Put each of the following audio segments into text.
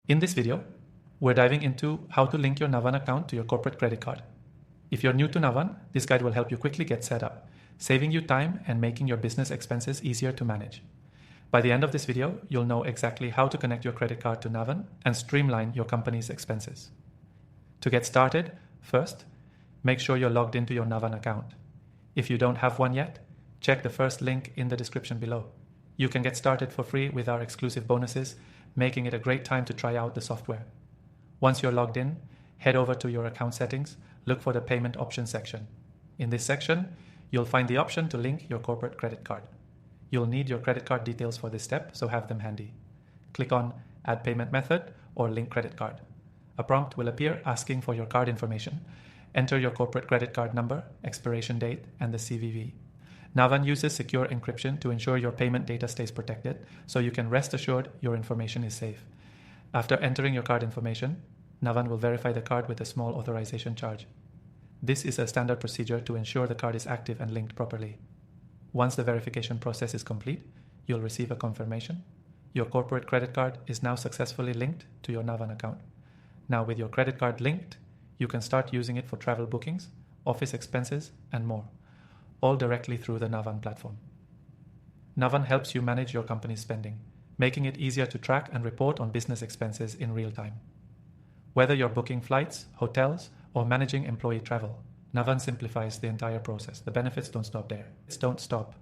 In this video, we're diving into how to link your Navan account to your corporate credit card. If you're new to Navan, this guide will help you quickly get set up, saving you time and making your business expenses easier to manage. By the end of this video, you'll know exactly how to connect your credit card to Navan and streamline your company's expenses. To get started, first, make sure you're logged into your Navan account. If you don't have one yet, check the first link in the description below. You can get started for free with our exclusive bonuses, making it a great time to try out the software. Once you're logged in, head over to your account settings, look for the payment options section. In this section, you'll find the option to link your corporate credit card. You'll need your credit card details for this step, so have them handy. Click on Add Payment Method or Link Credit Card. A prompt will appear asking for your card information. Enter your corporate credit card number, expiration date, and the CVV. Navan uses secure encryption to ensure your payment data stays protected, so you can rest assured your information is safe. After entering your card information, Navan will verify the card with a small authorization charge. This is a standard procedure to ensure the card is active and linked properly. Once the verification process is complete, you'll receive a confirmation. Your corporate credit card is now successfully linked to your Navan account. Now with your credit card linked, you can start using it for travel bookings, office expenses, and more, all directly through the Navan platform. Navan helps you manage your company's spending, making it easier to track and report on business expenses in real time. Whether you're booking flights, hotels, or managing employee travel, Navan simplifies the entire process. The benefits don't stop there. Don't stop.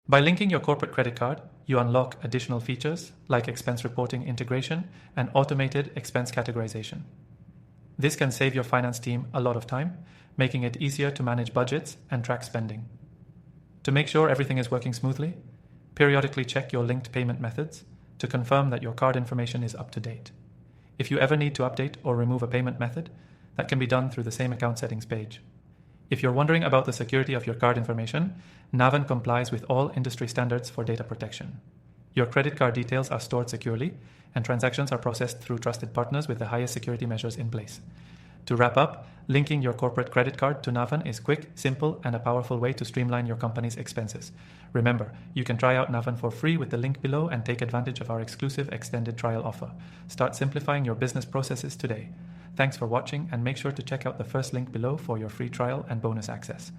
By linking your corporate credit card, you unlock additional features like expense reporting integration and automated expense categorization. This can save your finance team a lot of time, making it easier to manage budgets and track spending. To make sure everything is working smoothly, periodically check your linked payment methods to confirm that your card information is up to date. If you ever need to update or remove a payment method, that can be done through the same account settings page. If you're wondering about the security of your card information, Navan complies with all industry standards for data protection. Your credit card details are stored securely, and transactions are processed through trusted partners with the highest security measures in place. To wrap up, linking your corporate credit card to Navan is quick, simple, and a powerful way to streamline your company's expenses. Remember, you can try out Navan for free with the link below and take advantage of our exclusive extended trial offer. Start simplifying your business processes today. Thanks for watching, and make sure to check out the first link below for your free trial and bonus access.